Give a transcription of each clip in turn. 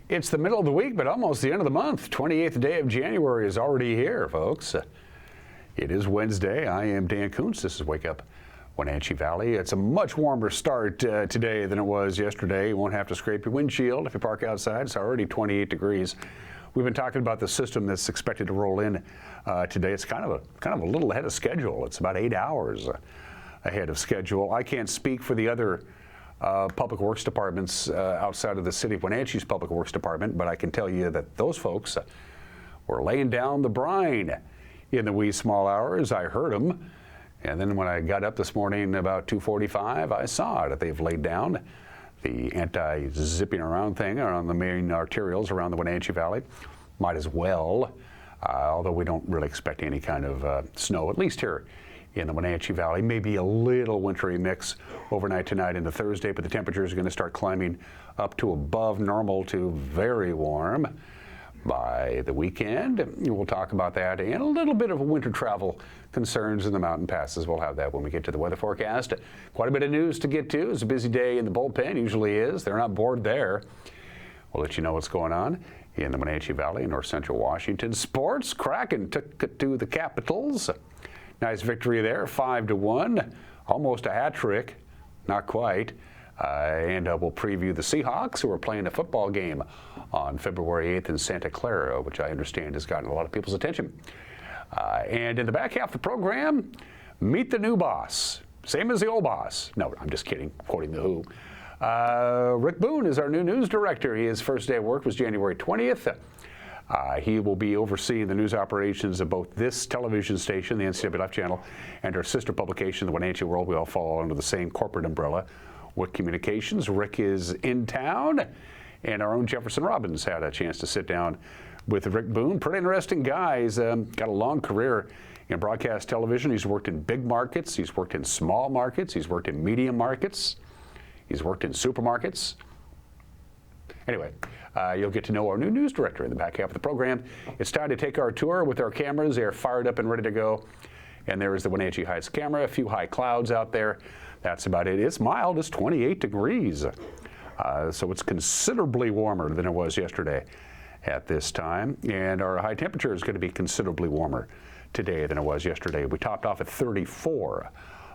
It's the middle of the week, but almost the end of the month. 28th day of January is already here, folks. It is Wednesday. I am Dan Kuntz. This is Wake Up Wenatchee Valley. It's a much warmer start today than it was yesterday. You won't have to scrape your windshield if you park outside. It's already 28 degrees. We've been talking about the system that's expected to roll in today. It's kind of a little ahead of schedule. It's about 8 hours ahead of schedule. I can't speak for the other public works departments outside of the city of Wenatchee's public works department, but I can tell you that those folks were laying down the brine in the wee small hours. I heard them, and then when I got up this morning about 2:45, I saw it. They've laid down the anti-zipping around thing on the main arterials around the Wenatchee Valley. Might as well, although we don't really expect any kind of snow, at least here in the Wenatchee Valley. Maybe a little wintry mix overnight tonight into Thursday, but the temperatures are going to start climbing up to above normal to very warm by the weekend. We'll talk about that and a little bit of winter travel concerns in the mountain passes. We'll have that when we get to the weather forecast. Quite a bit of news to get to. It's a busy day in the bullpen, usually is. They're not bored there. We'll let you know what's going on in the Wenatchee Valley in north central Washington. Sports, Kraken took it to the Capitals. Nice victory there, 5-1, almost a hat trick, not quite. And we'll preview the Seahawks, who are playing a football game on February 8th in Santa Clara, which I understand has gotten a lot of people's attention. And in the back half of the program, meet the new boss, same as the old boss. No, I'm just kidding, quoting The Who. Rick Boone is our new news director. His first day of work was January 20th. He will be overseeing the news operations of both this television station, the NCWLIFE channel, and our sister publication, the Wenatchee World. We all fall under the same corporate umbrella, WIC Communications. Rick is in town, and our own Jefferson Robbins had a chance to sit down with Rick Boone. Pretty interesting guy. He's got a long career in broadcast television. He's worked in big markets. He's worked in small markets. He's worked in medium markets. He's worked in supermarkets. Anyway, you'll get to know our new news director in the back half of the program. It's time to take our tour with our cameras. They're fired up and ready to go. And there is the Wenatchee Heights camera, a few high clouds out there. That's about it. It's mild. It's 28 degrees. So it's considerably warmer than it was yesterday at this time. And our high temperature is going to be considerably warmer today than it was yesterday. We topped off at 34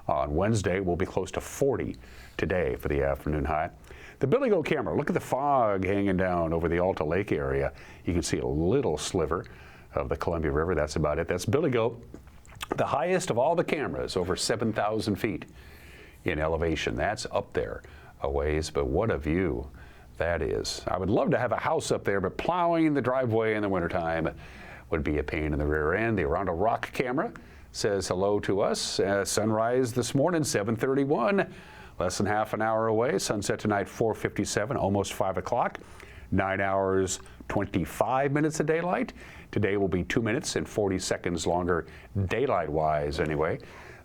on Wednesday. We'll be close to 40 today for the afternoon high. The Billy Goat camera, look at the fog hanging down over the Alta Lake area. You can see a little sliver of the Columbia River. That's about it. That's Billy Goat, the highest of all the cameras, over 7,000 feet in elevation. That's up there a ways, but what a view that is. I would love to have a house up there, but plowing the driveway in the wintertime would be a pain in the rear end. The Around a Rock camera says hello to us. Sunrise this morning, 7:31. Less than half an hour away. Sunset tonight, 4:57, almost 5 o'clock. 9 hours, 25 minutes of daylight. Today will be 2 minutes and 40 seconds longer, daylight-wise anyway,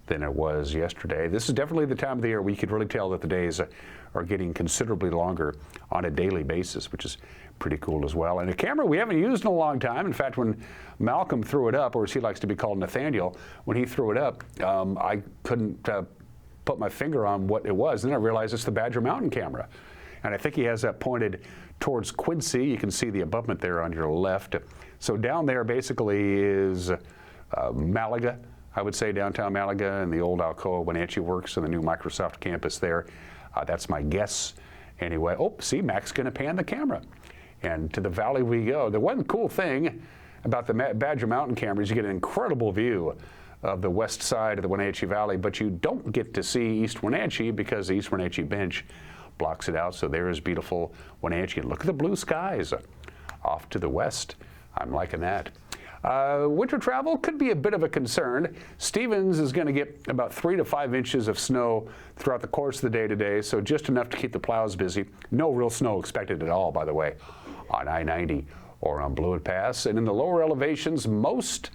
than it was yesterday. This is definitely the time of the year where you could really tell that the days are getting considerably longer on a daily basis, which is pretty cool as well. And a camera we haven't used in a long time. In fact, when Malcolm threw it up, or as he likes to be called, Nathaniel, when he threw it up, I couldn't put my finger on what it was. Then I realized it's the Badger Mountain camera. And I think he has that pointed towards Quincy. You can see the abutment there on your left. So down there basically is Malaga, I would say downtown Malaga, and the old Alcoa Wenatchee Works and the new Microsoft campus there. That's my guess anyway. Oh, see, Mac's going to pan the camera. And to the valley we go. The one cool thing about the Badger Mountain camera is you get an incredible view of the west side of the Wenatchee Valley, but you don't get to see East Wenatchee because the East Wenatchee bench blocks it out. So there is beautiful Wenatchee. And look at the blue skies off to the west. I'm liking that. Winter travel could be a bit of a concern. Stevens is going to get about 3 to 5 inches of snow throughout the course of the day today, so just enough to keep the plows busy. No real snow expected at all, by the way, on I-90 or on Blewett Pass. And in the lower elevations, most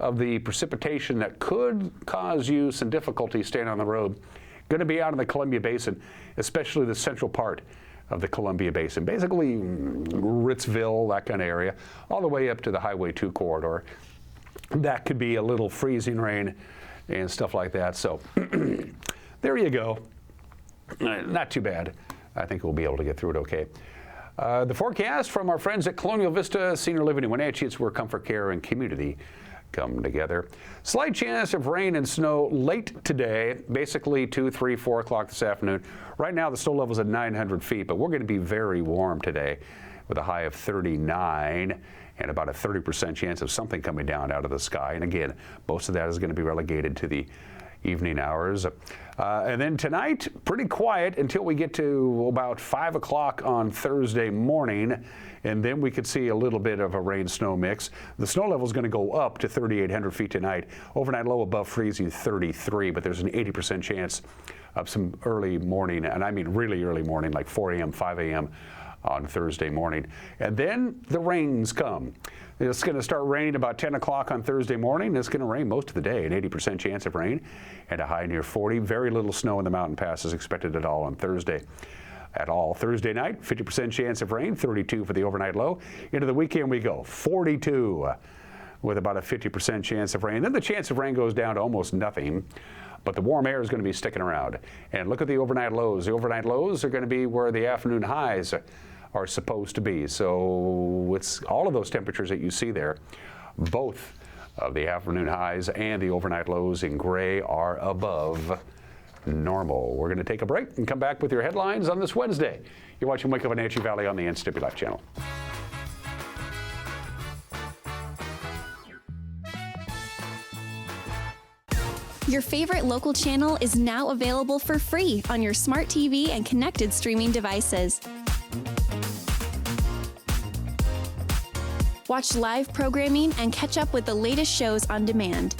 of the precipitation that could cause you some difficulty staying on the road going to be out in the Columbia Basin, especially the central part of the Columbia Basin, basically Ritzville, that kind of area, all the way up to the Highway 2 corridor. That could be a little freezing rain and stuff like that. So there you go. Not too bad. I think we'll be able to get through it okay. The forecast from our friends at Colonial Vista Senior Living in Wenatchee. It's where comfort care and community come together. Slight chance of rain and snow late today, basically 2, 3, 4 o'clock this afternoon. Right now the snow level is at 900 feet, but we're going to be very warm today with a high of 39 and about a 30% chance of something coming down out of the sky. And again, most of that is going to be relegated to the evening hours. And then tonight, pretty quiet until we get to about 5 o'clock on Thursday morning, and then we could see a little bit of a rain-snow mix. The snow level is going to go up to 3,800 feet tonight. Overnight low above freezing, 33, but there's an 80% chance of some early morning, and I mean really early morning, like 4 a.m., 5 a.m. on Thursday morning. And then the rains come. It's going to start raining about 10 o'clock on Thursday morning. It's going to rain most of the day, an 80% chance of rain and a high near 40. Very little snow in the mountain passes expected at all on Thursday. Thursday night, 50% chance of rain, 32 for the overnight low. Into the weekend we go, 42 with about a 50% chance of rain. Then the chance of rain goes down to almost nothing, but the warm air is going to be sticking around. And look at the overnight lows. The overnight lows are going to be where the afternoon highs are supposed to be. So it's all of those temperatures that you see there. Both of the afternoon highs and the overnight lows in gray are above normal. We're going to take a break and come back with your headlines on this Wednesday. You're watching Wake Up Wenatchee Valley on the NCWLIFE channel. Your favorite local channel is now available for free on your smart TV and connected streaming devices. Watch live programming and catch up with the latest shows on demand.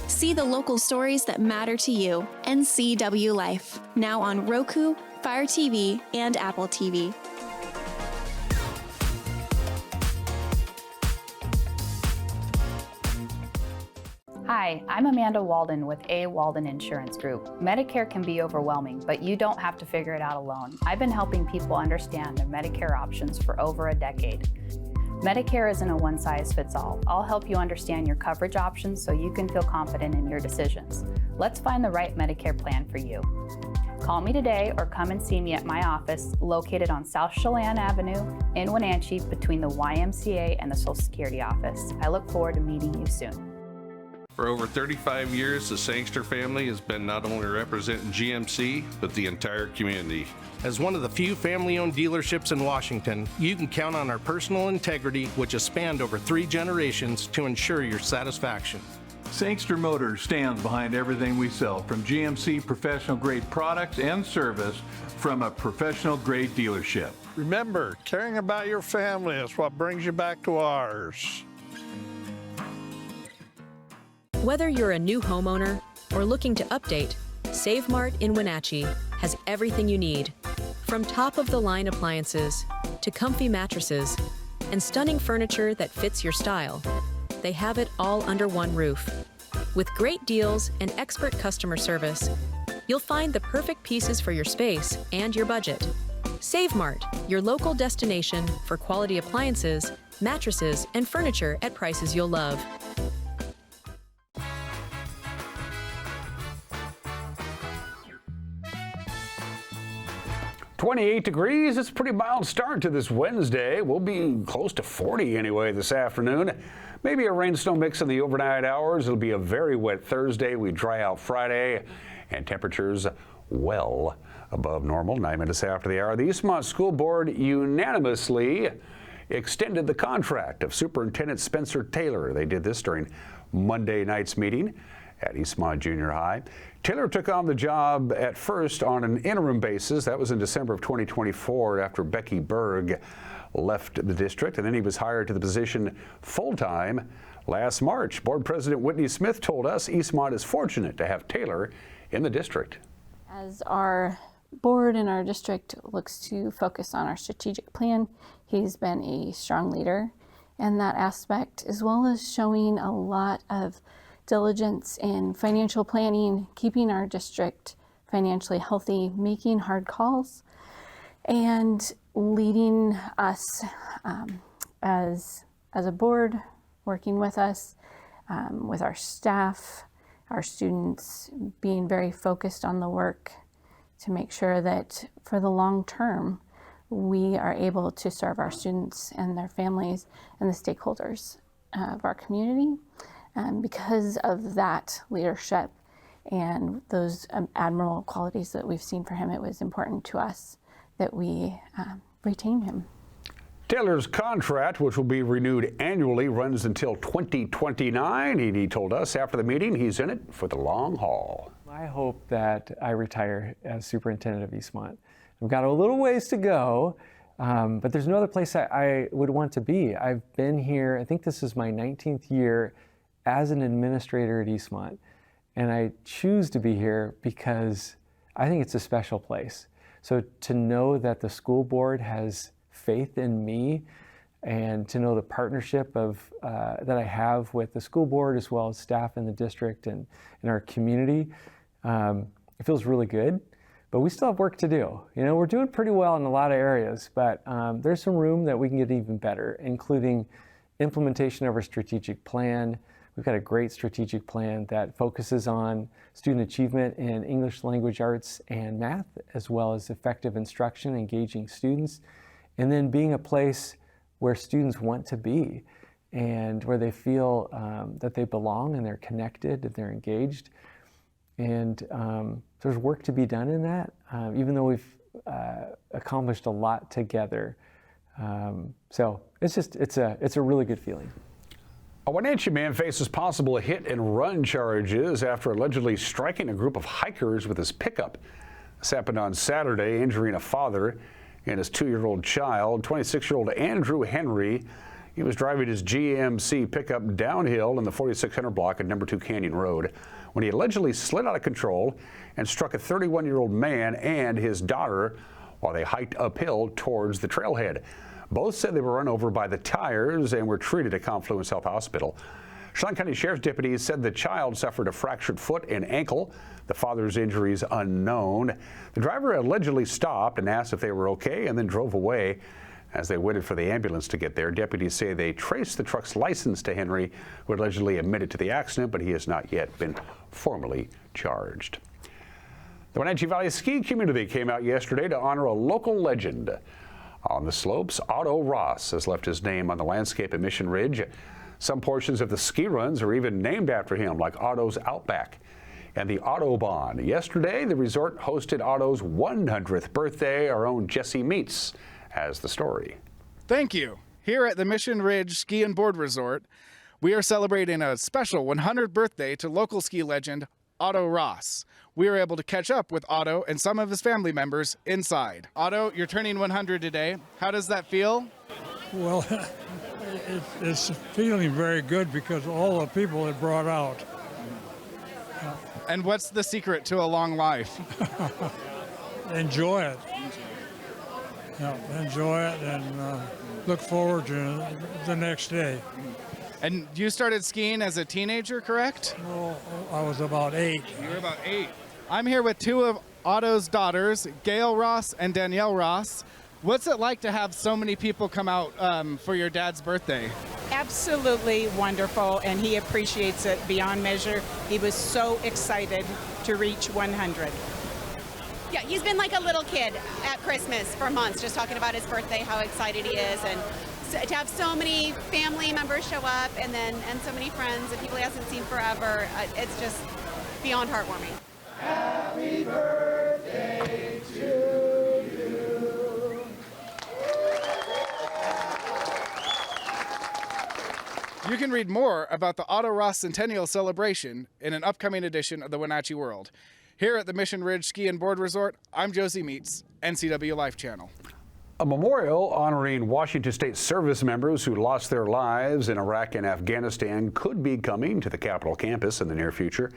See the local stories that matter to you. NCWLIFE, now on Roku, Fire TV, and Apple TV. Hi, I'm Amanda Walden with A. Walden Insurance Group. Medicare can be overwhelming, but you don't have to figure it out alone. I've been helping people understand their Medicare options for over a decade. Medicare isn't a one-size-fits-all. I'll help you understand your coverage options so you can feel confident in your decisions. Let's find the right Medicare plan for you. Call me today or come and see me at my office located on South Chelan Avenue in Wenatchee between the YMCA and the Social Security office. I look forward to meeting you soon. For over 35 years, the Sangster family has been not only representing GMC, but the entire community. As one of the few family-owned dealerships in Washington, you can count on our personal integrity, which has spanned over 3 generations, to ensure your satisfaction. Sangster Motors stands behind everything we sell, from GMC professional-grade products and service from a professional-grade dealership. Remember, caring about your family is what brings you back to ours. Whether you're a new homeowner or looking to update, Save Mart in Wenatchee has everything you need. From top-of-the-line appliances to comfy mattresses and stunning furniture that fits your style, they have it all under one roof. With great deals and expert customer service, you'll find the perfect pieces for your space and your budget. Save Mart, your local destination for quality appliances, mattresses, and furniture at prices you'll love. 28 degrees. It's a pretty mild start to this Wednesday. We'll be close to 40 anyway this afternoon. Maybe a rain-snow mix in the overnight hours. It'll be a very wet Thursday. We dry out Friday, and temperatures well above normal. 9 minutes after the hour, the Eastmont School Board unanimously extended the contract of Superintendent Spencer Taylor. They did this during Monday night's meeting at Eastmont Junior High. Taylor took on the job at first on an interim basis. That was in December of 2024 after Becky Berg left the district, and then he was hired to the position full-time last March. Board President Whitney Smith told us Eastmont is fortunate to have Taylor in the district. As our board and our district looks to focus on our strategic plan, he's been a strong leader in that aspect, as well as showing a lot of diligence in financial planning, keeping our district financially healthy, making hard calls, and leading us as a board, working with us, with our staff, our students, being very focused on the work to make sure that for the long term, we are able to serve our students and their families and the stakeholders of our community. Because of that leadership and those admirable qualities that we've seen for him, it was important to us that we retain him. Taylor's contract, which will be renewed annually, runs until 2029. He told us after the meeting he's in it for the long haul. I hope that I retire as superintendent of Eastmont. I've got a little ways to go, but there's no other place I would want to be. I've been here, I think this is my 19th year as an administrator at Eastmont, and I choose to be here because I think it's a special place. So to know that the school board has faith in me, and to know the partnership of that I have with the school board as well as staff in the district and in our community, it feels really good. But we still have work to do. You know, we're doing pretty well in a lot of areas, but there's some room that we can get even better, including implementation of our strategic plan. We've got a great strategic plan that focuses on student achievement in English language arts and math, as well as effective instruction, engaging students, and then being a place where students want to be and where they feel that they belong and they're connected and they're engaged. And there's work to be done in that, even though we've accomplished a lot together. So it's a really good feeling. A Wenatchee man faces possible hit and run charges after allegedly striking a group of hikers with his pickup. This happened on Saturday, injuring a father and his 2-year-old child. 26-year-old Andrew Henry, he was driving his GMC pickup downhill in the 4600 block at number 2 Canyon Road when he allegedly slid out of control and struck a 31-year-old man and his daughter while they hiked uphill towards the trailhead. Both said they were run over by the tires and were treated at Confluence Health Hospital. Chelan County Sheriff's deputies said the child suffered a fractured foot and ankle. The father's injuries unknown. The driver allegedly stopped and asked if they were okay and then drove away. As they waited for the ambulance to get there, deputies say they traced the truck's license to Henry, who allegedly admitted to the accident, but he has not yet been formally charged. The Wenatchee Valley ski community came out yesterday to honor a local legend. On the slopes, Otto Ross has left his name on the landscape at Mission Ridge. Some portions of the ski runs are even named after him, like Otto's Outback and the Autobahn. Yesterday, the resort hosted Otto's 100th birthday. Our own Jesse Meets has the story. Thank you. Here at the Mission Ridge Ski and Board Resort, we are celebrating a special 100th birthday to local ski legend Otto Ross. We were able to catch up with Otto and some of his family members inside. Otto, you're turning 100 today. How does that feel? Well, it's feeling very good because of all the people it brought out. And what's the secret to a long life? Enjoy it. Yeah, enjoy it and look forward to the next day. And you started skiing as a teenager, correct? Well, I was about 8. You were about 8. I'm here with 2 of Otto's daughters, Gail Ross and Danielle Ross. What's it like to have so many people come out for your dad's birthday? Absolutely wonderful, and he appreciates it beyond measure. He was so excited to reach 100. Yeah, he's been like a little kid at Christmas for months, just talking about his birthday, how excited he is, and to have so many family members show up and so many friends and people he hasn't seen forever, it's just beyond heartwarming. Happy birthday to you. You can read more about the Otto Ross Centennial Celebration in an upcoming edition of the Wenatchee World. Here at the Mission Ridge Ski and Board Resort, I'm Josie Meets, NCWLIFE Channel. A memorial honoring Washington State service members who lost their lives in Iraq and Afghanistan could be coming to the Capitol campus in the near future.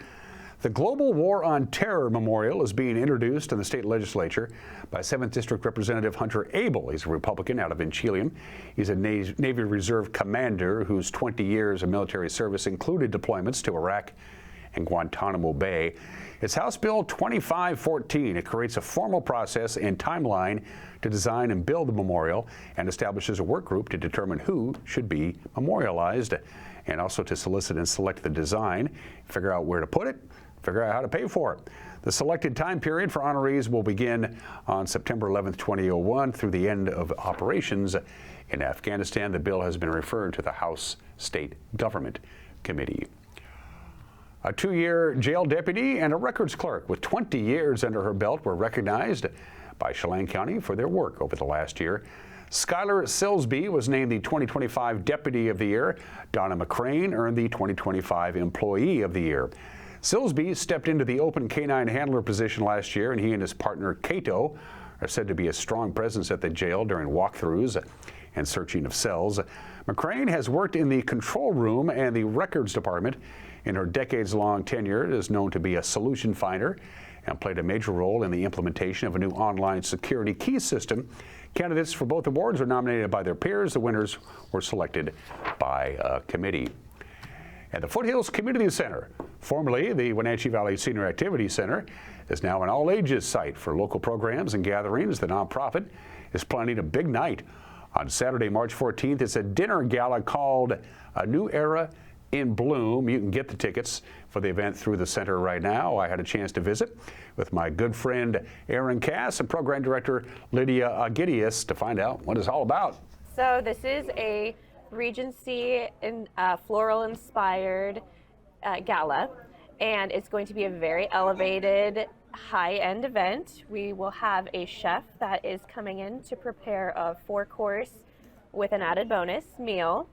The Global War on Terror Memorial is being introduced in the state legislature by 7th District Representative Hunter Abel. He's a Republican out of Inchelium. He's a Navy Reserve commander whose 20 years of military service included deployments to Iraq and Guantanamo Bay. It's House Bill 2514. It creates a formal process and timeline to design and build the memorial and establishes a work group to determine who should be memorialized and also to solicit and select the design, figure out where to put it, figure out how to pay for it. The selected time period for honorees will begin on September 11th, 2001 through the end of operations in Afghanistan. The bill has been referred to the House State Government Committee. A 2-year jail deputy and a records clerk with 20 years under her belt were recognized by Chelan County for their work over the last year. Skylar Silsby was named the 2025 Deputy of the Year. Donna McCrane earned the 2025 Employee of the Year. Silsby stepped into the open canine handler position last year, and he and his partner, Cato, are said to be a strong presence at the jail during walkthroughs and searching of cells. McCrane has worked in the control room and the records department. In her decades-long tenure, is known to be a solution finder and played a major role in the implementation of a new online security key system. Candidates for both awards were nominated by their peers. The winners were selected by a committee. And the Foothills Community Center, formerly the Wenatchee Valley Senior Activity Center, is now an all-ages site for local programs and gatherings. The nonprofit is planning a big night. On Saturday, March 14th, it's a dinner gala called A New Era in Bloom. You can get the tickets for the event through the center right now. I had a chance to visit with my good friend Aaron Cass and program director Lydia Agidius to find out what it's all about. So this is a Regency and floral inspired gala, and it's going to be a very elevated high-end event. We will have a chef that is coming in to prepare a 4-course with an added bonus meal.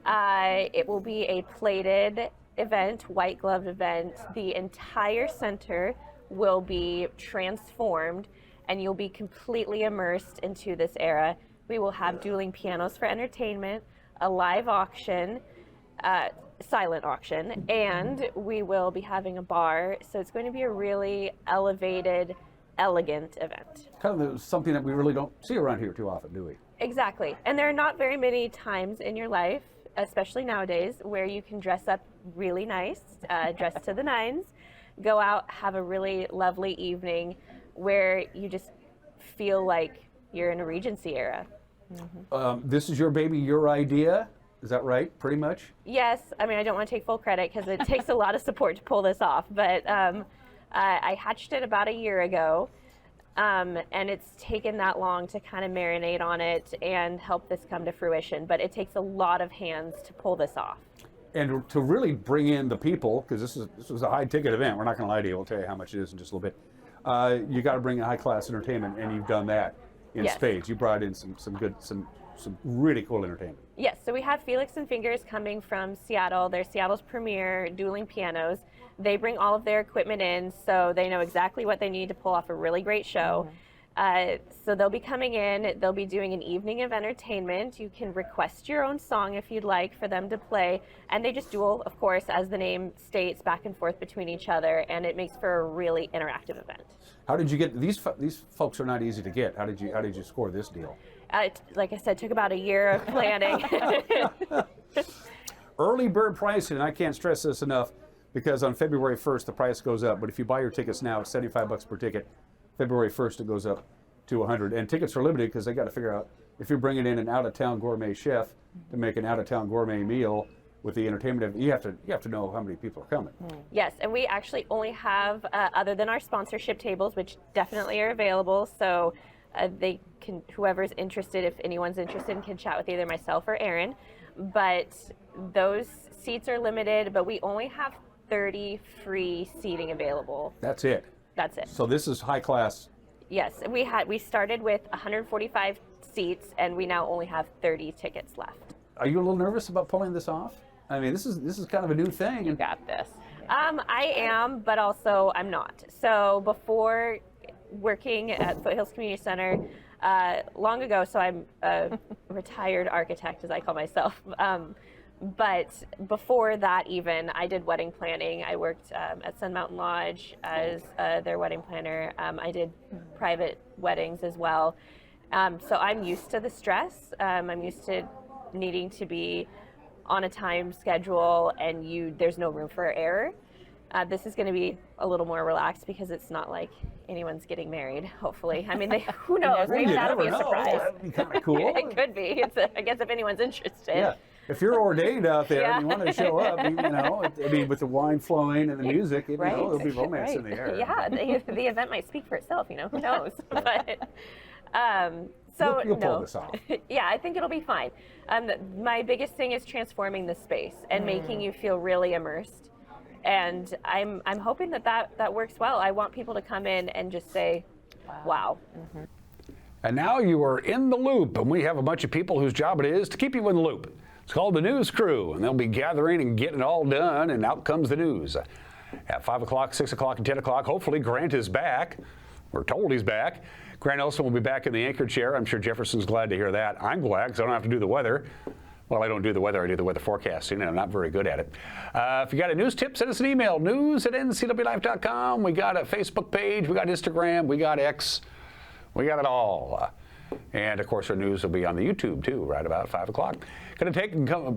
It will be a plated event, white gloved event. The entire center will be transformed and you'll be completely immersed into this era. We will have dueling pianos for entertainment, a live auction, silent auction, and we will be having a bar. So it's going to be a really elevated, elegant event. Kind of something that we really don't see around here too often, do we? Exactly. And there are not very many times in your life, especially nowadays, where you can dress up really nice, dress to the nines, go out, have a really lovely evening where you just feel like you're in a Regency era. Mm-hmm. This is your baby, your idea. Is that right, pretty much? Yes. I mean, I don't want to take full credit because it takes a lot of support to pull this off, but I hatched it about a year ago, and it's taken that long to kind of marinate on it and help this come to fruition, but it takes a lot of hands to pull this off. And to really bring in the people, because this was a high-ticket event, we're not going to lie to you, we'll tell you how much it is in just a little bit. You got to bring in high-class entertainment, and you've done that in spades. You brought in some really cool entertainment. Yes, so we have Felix and Fingers coming from Seattle. They're Seattle's premier dueling pianos. They bring all of their equipment in, so they know exactly what they need to pull off a really great show. So they'll be coming in, they'll be doing an evening of entertainment. You can request your own song if you'd like for them to play, and they just duel, of course, as the name states, back and forth between each other, and it makes for a really interactive event. How did you get these folks are not easy to get. How did you score this deal? Like I said, took about a year of planning. Early bird pricing, and I can't stress this enough, because on February 1st the price goes up, but if you buy your tickets now, it's $75 per ticket. February 1st it goes up to $100, and tickets are limited because they got to figure out if you're bringing in an out-of-town gourmet chef to make an out-of-town gourmet meal with the entertainment, you have to know how many people are coming. Yes, and we actually only have, other than our sponsorship tables, which definitely are available, so they can, whoever's interested, if anyone's interested, can chat with either myself or Aaron. But those seats are limited, but we only have 30 free seating available. That's it. That's it. So this is high class. Yes, we started with 145 seats, and we now only have 30 tickets left. Are you a little nervous about pulling this off? I mean, this is kind of a new thing. You got this. I am, but also I'm not. So before working at Foothills Community Center long ago, so I'm a retired architect, as I call myself. But before that even, I did wedding planning. I worked at Sun Mountain Lodge as their wedding planner. I did private weddings as well. So I'm used to the stress. I'm used to needing to be on a time schedule, and there's no room for error. This is going to be a little more relaxed because it's not like anyone's getting married, hopefully. I mean, who knows? Maybe that'll be a surprise. That'd be kind of cool. It could be. I guess if anyone's interested. Yeah. if you're ordained out there and you want to show up, you know, I mean, with the wine flowing and the music, you know, there'll be romance in the air. Yeah, the event might speak for itself, you know, who knows? But, so you'll pull no. this off. Yeah, I think it'll be fine. My biggest thing is transforming the space and making you feel really immersed. And I'm hoping that works well. I want people to come in and just say, wow. Mm-hmm. And now you are in the loop, and we have a bunch of people whose job it is to keep you in the loop. It's called the News Crew, and they'll be gathering and getting it all done, and out comes the news. At 5 o'clock, 6 o'clock, and 10 o'clock, hopefully Grant is back. We're told he's back. Grant Nelson will be back in the anchor chair. I'm sure Jefferson's glad to hear that. I'm glad because I don't have to do the weather. Well, I don't do the weather. I do the weather forecasting, and I'm not very good at it. If you got a news tip, send us an email, news@ncwlife.com. We got a Facebook page. We got Instagram. We got X. We got it all. And, of course, our news will be on the YouTube, too, right about 5 o'clock. Going to take and come,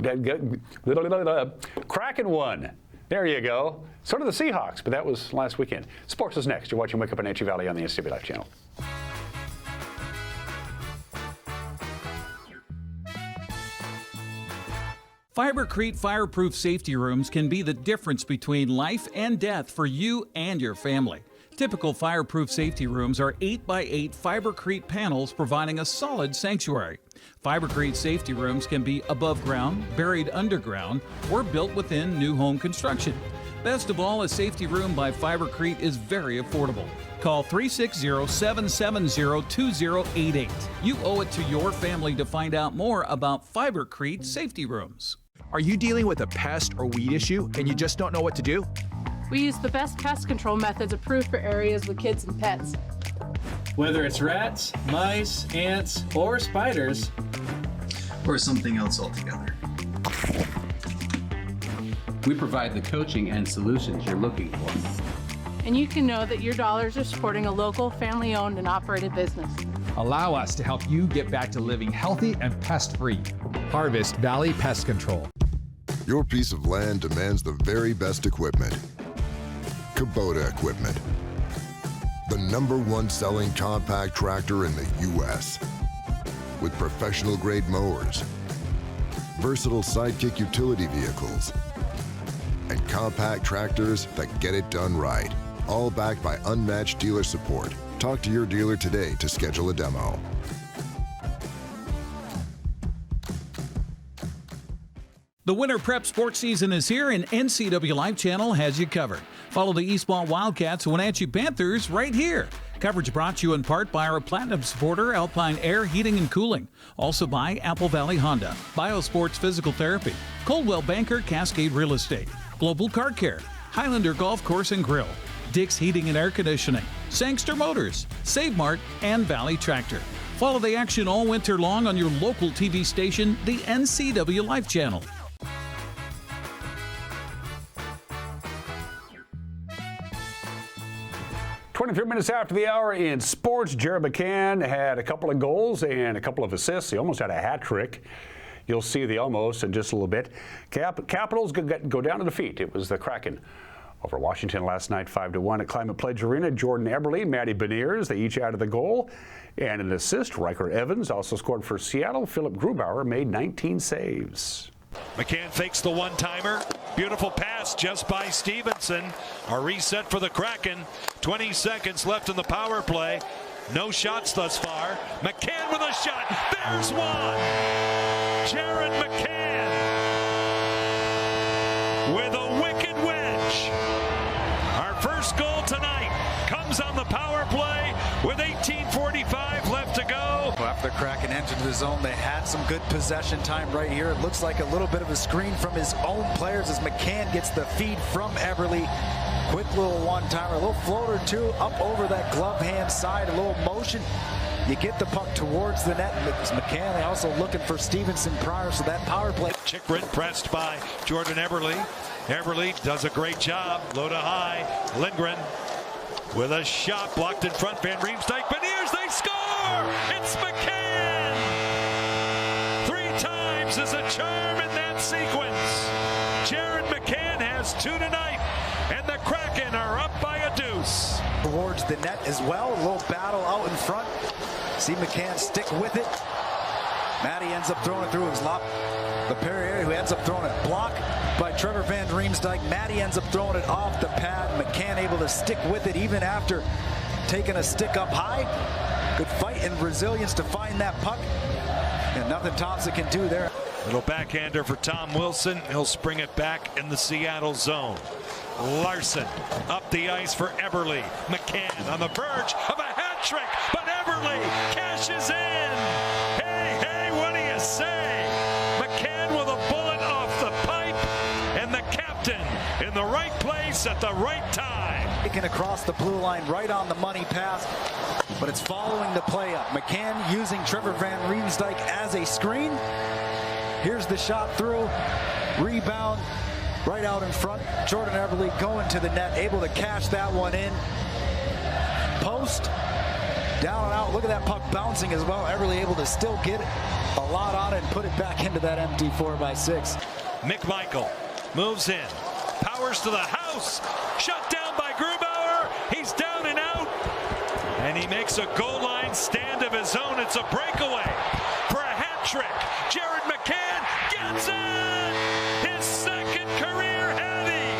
Kraken won. There you go. So did the Seahawks, but that was last weekend. Sports is next. You're watching Wake Up Wenatchee Valley on the NCWLIFE channel. Fibercrete fireproof safety rooms can be the difference between life and death for you and your family. Typical fireproof safety rooms are 8x8 Fibercrete panels providing a solid sanctuary. Fibercrete safety rooms can be above ground, buried underground, or built within new home construction. Best of all, a safety room by Fibercrete is very affordable. Call 360-770-2088. You owe it to your family to find out more about Fibercrete safety rooms. Are you dealing with a pest or weed issue and you just don't know what to do? We use the best pest control methods approved for areas with kids and pets. Whether it's rats, mice, ants, or spiders, or something else altogether, we provide the coaching and solutions you're looking for. And you can know that your dollars are supporting a local, family-owned and operated business. Allow us to help you get back to living healthy and pest-free. Harvest Valley Pest Control. Your piece of land demands the very best equipment. Kubota equipment. The #1 selling compact tractor in the U.S. with professional-grade mowers, versatile sidekick utility vehicles, and compact tractors that get it done right. All backed by unmatched dealer support. Talk to your dealer today to schedule a demo. The winter prep sports season is here, and NCWLIFE channel has you covered. Follow the Eastmont Wildcats and Wenatchee Panthers right here. Coverage brought to you in part by our Platinum supporter, Alpine Air Heating and Cooling. Also by Apple Valley Honda, Biosports Physical Therapy, Coldwell Banker Cascade Real Estate, Global Car Care, Highlander Golf Course and Grill, Dick's Heating and Air Conditioning, Sangster Motors, Save Mart, and Valley Tractor. Follow the action all winter long on your local TV station, the NCWLIFE channel. Minutes after the hour in sports, Jared McCann had a couple of goals and a couple of assists. He almost had a hat trick. You'll see the almost in just a little bit. Capitals go down to defeat. It was the Kraken over Washington last night, 5-1 at Climate Pledge Arena. Jordan Eberle, Matty Beniers, they each added the goal. And an assist, Riker Evans also scored for Seattle. Philip Grubauer made 19 saves. McCann fakes the one-timer. Beautiful pass just by Stevenson. A reset for the Kraken. 20 seconds left in the power play. No shots thus far. McCann with a shot. There's one. Jared McCann with a wicked wedge. Our first goal tonight comes on the power play with 18:45 left to go. After the Kraken entered the zone, they had some good possession time right here. It looks like a little bit of a screen from his own players as McCann gets the feed from Eberle. Quick little one-timer, a little floater too, up over that glove hand side, a little motion. You get the puck towards the net. McCann also looking for Stevenson prior to that power play. Chikrin pressed by Jordan Eberle. Eberle does a great job. Low to high. Lindgren with a shot blocked in front. Van Riemsdyk. Beniers, they score! It's McCann! 3 times is a charm in that sequence. Jared McCann has 2 tonight, and the Kraken are up by a deuce. Towards the net as well. A little battle out in front. See McCann stick with it. Matty ends up throwing it through his lap. LePerrier, who ends up throwing it blocked by Trevor Van Riemsdyk. Matty ends up throwing it off the pad. McCann able to stick with it even after taking a stick up high. Good fight and resilience to find that puck. And nothing Thompson can do there. Little backhander for Tom Wilson. He'll spring it back in the Seattle zone. Larson up the ice for Eberle. McCann on the verge of a hat trick, but Eberle cashes in. Hey, hey, what do you say? McCann with a bullet off the pipe, and the captain in the right place at the right time. Taken across the blue line, right on the money pass, but it's following the play up. McCann using Trevor Van Riemsdyk as a screen. Here's the shot through, rebound right out in front. Jordan Eberle going to the net, able to cash that one in. Post, down and out. Look at that puck bouncing as well. Eberle able to still get a lot on it and put it back into that empty 4x6. McMichael moves in, powers to the house, shut down by Grubauer. He's down and out, and he makes a goal line stand of his own. It's a breakaway for a hat trick. Jared McCann gets it! His second career heady.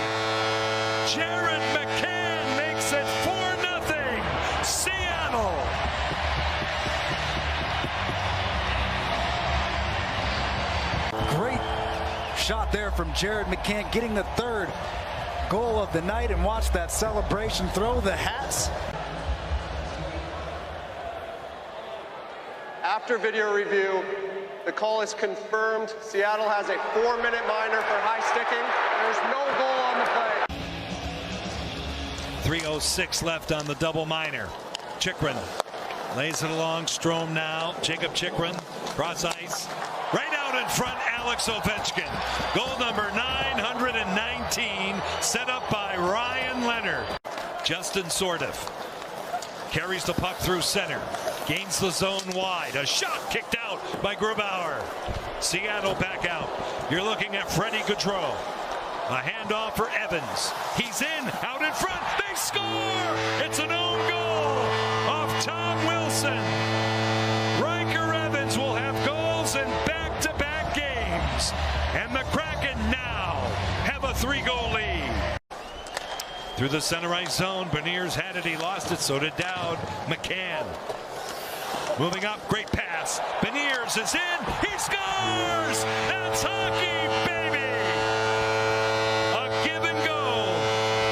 Jared McCann makes it 4-0. Seattle. Great shot there from Jared McCann, getting the third goal of the night, and watch that celebration. Throw the hats. After video review, the call is confirmed. Seattle has a 4-minute minor for high sticking. There's no goal on the play. 3:06 left on the double minor. Chychrun lays it along. Strome now. Jacob Chychrun cross ice. Right out in front, Alex Ovechkin. Goal number 919, set up by Ryan Leonard. Justin Sordiff carries the puck through center. Gains the zone wide. A shot kicked out by Grubauer. Seattle back out. You're looking at Freddie Gaudreau. A handoff for Evans. He's in, out in front. They score! It's an own goal off Tom Wilson. Riker Evans will have goals in back-to-back games. And the Kraken now have a 3-goal lead. Through the center ice zone, Beniers had it. He lost it. So did Dowd. McCann moving up. Great pass. Beniers is in. He scores! That's hockey, baby! A give and go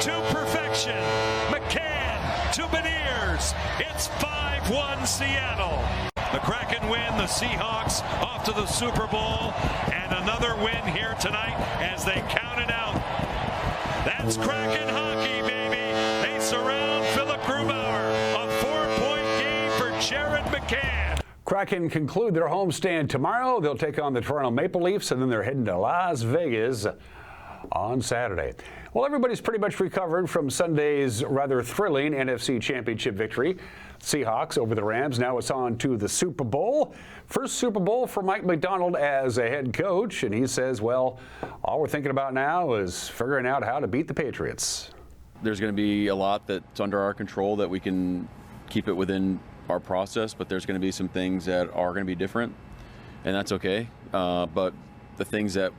to perfection. McCann to Beniers. It's 5-1 Seattle. The Kraken win. The Seahawks off to the Super Bowl. And another win here tonight as they count it out. That's Kraken hockey, baby. They surround Philip Grubauer. A 4-point game for Jared McCann. Kraken conclude their homestand tomorrow. They'll take on the Toronto Maple Leafs, and then they're heading to Las Vegas on Saturday. Well, everybody's pretty much recovered from Sunday's rather thrilling NFC Championship victory. Seahawks over the Rams. Now it's on to the Super Bowl. First Super Bowl for Mike Macdonald as a head coach, and he says, well, all we're thinking about now is figuring out how to beat the Patriots. There's going to be a lot that's under our control that we can keep it within our process, but there's going to be some things that are going to be different, and that's okay. But the things that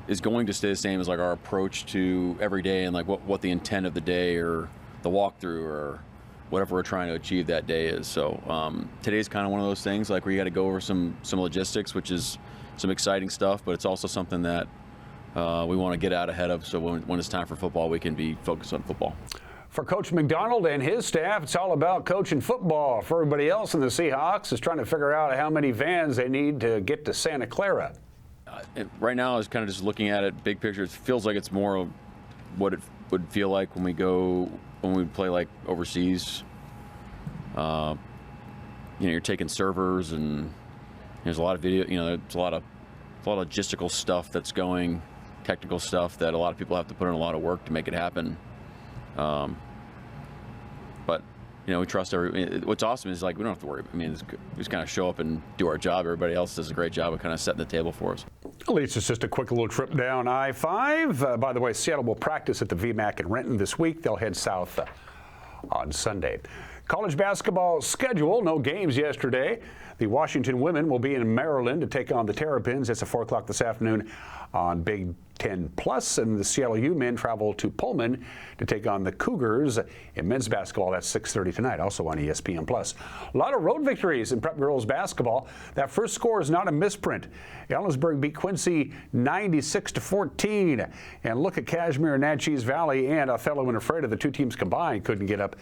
is going to stay the same is like our approach to every day and like what the intent of the day or the walkthrough or whatever we're trying to achieve that day is. So today's kind of one of those things like where you got to go over some logistics, which is some exciting stuff, but it's also something that we want to get out ahead of, so when it's time for football, we can be focused on football. For Coach Macdonald and his staff, it's all about coaching football. For everybody else in the Seahawks is trying to figure out how many vans they need to get to Santa Clara. Right now, I was kind of just looking at it, big picture. It feels like it's more of what it would feel like when we play like overseas. You're taking servers and there's a lot of video. There's a lot of logistical stuff that's going, technical stuff that a lot of people have to put in a lot of work to make it happen. But we trust what's awesome is like we don't have to worry. We just kind of show up and do our job. Everybody else does a great job of kind of setting the table for us. At least it's just a quick little trip down I-5. By the way, Seattle will practice at the VMAC in Renton this week. They'll head south on Sunday. College basketball schedule, no games yesterday. The Washington women will be in Maryland to take on the Terrapins. It's at 4 o'clock this afternoon on Big Ten Plus, and the Seattle U men travel to Pullman to take on the Cougars in men's basketball. That's 6:30 tonight, also on ESPN Plus. A lot of road victories in prep girls basketball. That first score is not a misprint. Ellensburg beat Quincy 96-14, and look at Kashmir and Wenatchee Valley and Othello and Ephrata. The two teams combined couldn't get up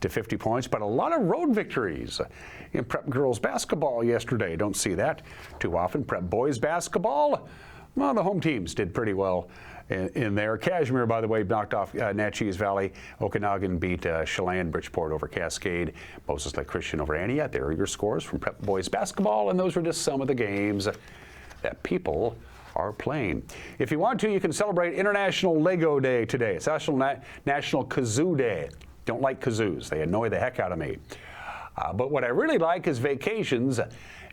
to 50 points, but a lot of road victories in prep girls basketball yesterday. Don't see that too often. Prep boys basketball, well, the home teams did pretty well in there. Kashmir, by the way, knocked off Wenatchee Valley. Okanagan beat Chelan, Bridgeport over Cascade. Moses Lake Christian over Antioch. There are your scores from prep boys basketball, and those are just some of the games that people are playing. If you want to, you can celebrate International Lego Day today. It's National Kazoo Day. Don't like kazoos. They annoy the heck out of me. But what I really like is vacations.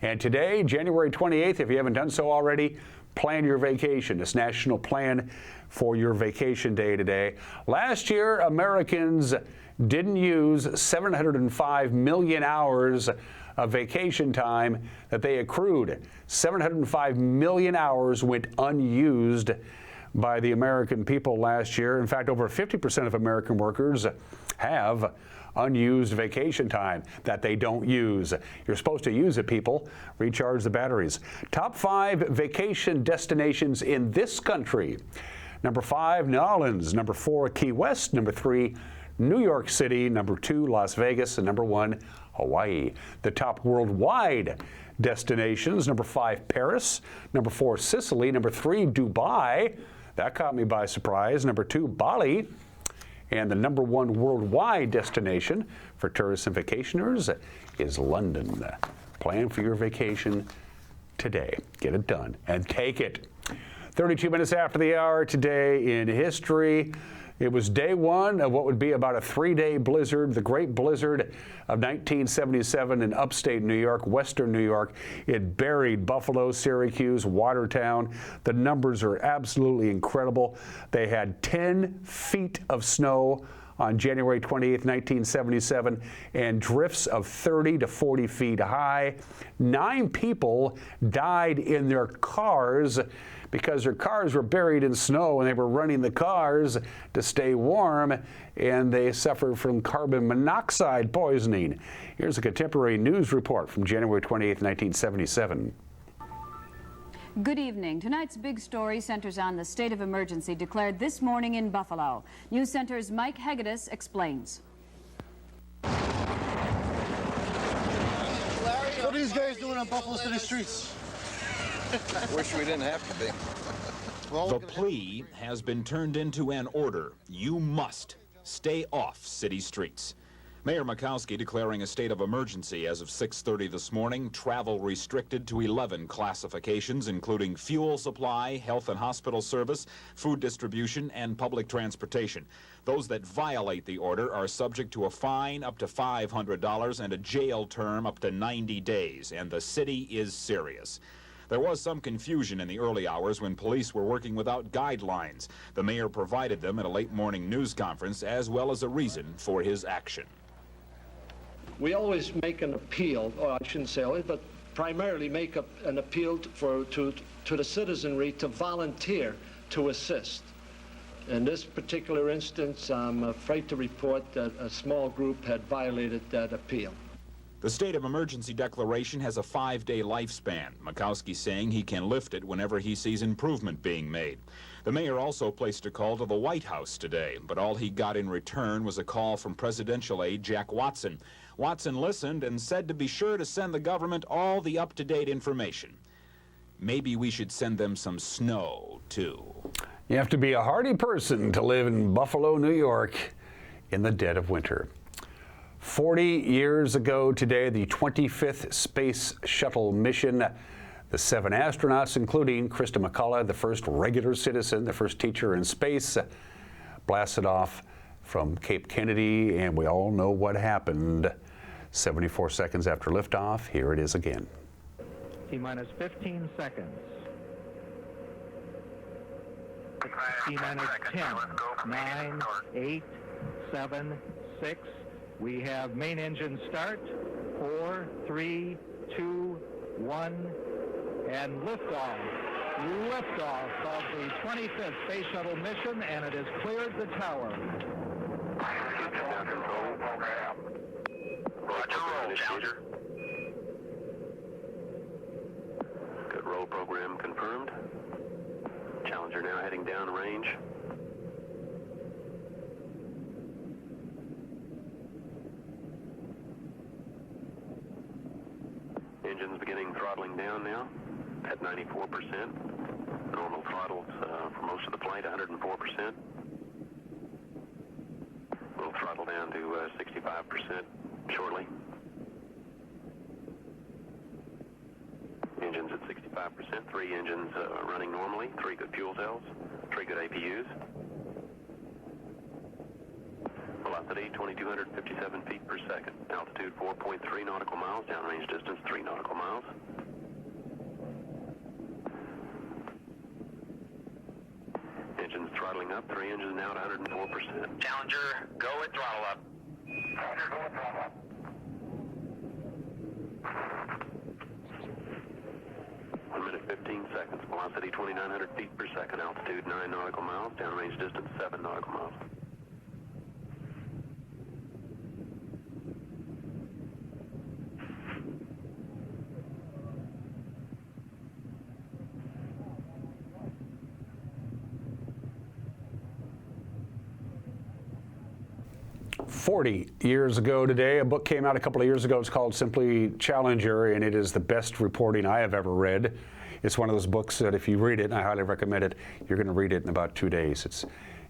And today, January 28th, if you haven't done so already, plan your vacation. It's National Plan for Your Vacation Day today. Last year, Americans didn't use 705 million hours of vacation time that they accrued. 705 million hours went unused by the American people last year. In fact, over 50% of American workers have unused vacation time that they don't use. You're supposed to use it, people. Recharge the batteries. Top 5 vacation destinations in this country. Number 5, New Orleans. Number 4, Key West. Number 3, New York City. Number 2, Las Vegas. And number 1, Hawaii. The top worldwide destinations. Number 5, Paris. Number 4, Sicily. Number 3, Dubai. That caught me by surprise. Number 2, Bali. And the number 1 worldwide destination for tourists and vacationers is London. Plan for your vacation today. Get it done and take it. 32 minutes after the hour today in history. It was day 1 of what would be about a 3-day blizzard, the Great Blizzard of 1977 in upstate New York, western New York. It buried Buffalo, Syracuse, Watertown. The numbers are absolutely incredible. They had 10 feet of snow on January 28, 1977, and drifts of 30 to 40 feet high. 9 people died in their cars because their cars were buried in snow and they were running the cars to stay warm, and they suffered from carbon monoxide poisoning. Here's a contemporary news report from January 28, 1977. Good evening. Tonight's big story centers on the state of emergency declared this morning in Buffalo. News Center's Mike Hegedus explains. What are these guys doing on Buffalo City streets? Wish we didn't have to be. The plea has been turned into an order. You must stay off city streets. Mayor Murkowski declaring a state of emergency as of 6:30 this morning. Travel restricted to 11 classifications, including fuel supply, health and hospital service, food distribution, and public transportation. Those that violate the order are subject to a fine up to $500 and a jail term up to 90 days, and the city is serious. There was some confusion in the early hours when police were working without guidelines. The mayor provided them at a late morning news conference, as well as a reason for his action. We always make an appeal, or I shouldn't say always, but primarily make an appeal to the citizenry to volunteer to assist. In this particular instance, I'm afraid to report that a small group had violated that appeal. The state of emergency declaration has a 5-day lifespan. Murkowski saying he can lift it whenever he sees improvement being made. The mayor also placed a call to the White House today, but all he got in return was a call from presidential aide Jack Watson. Watson listened and said to be sure to send the government all the up-to-date information. Maybe we should send them some snow, too. You have to be a hardy person to live in Buffalo, New York in the dead of winter. 40 years ago today, the 25th Space Shuttle mission, the 7 astronauts, including Krista McCullough, the first regular citizen, the first teacher in space, blasted off from Cape Kennedy, and we all know what happened. 74 seconds after liftoff, here it is again. T-minus 15 seconds. T-minus 10, 9, 8, 7, 6. We have main engine start. 4, 3, 2, 1, and liftoff. Liftoff of the 25th Space Shuttle mission, and it has cleared the tower. Roger, roll, Challenger. Good roll program confirmed. Challenger now heading down range. Engines beginning throttling down now at 94%. Normal throttles for most of the flight, 104%. We'll throttle down to 65% shortly. Engines at 65%, 3 engines running normally, 3 good fuel cells, 3 good APUs. Velocity 2,257 feet per second. Altitude 4.3 nautical miles. Downrange distance 3 nautical miles. Engines throttling up. 3 engines now at 104%. Challenger, go at throttle up. Challenger, go at throttle up. 1 minute 15 seconds. Velocity 2,900 feet per second. Altitude 9 nautical miles. Downrange distance 7 nautical miles. "40 years ago today, a book came out a couple of years ago. It's called simply Challenger, and it is the best reporting I have ever read. It's one of those books that if you read it, and I highly recommend it, you're going to read it in about 2 days.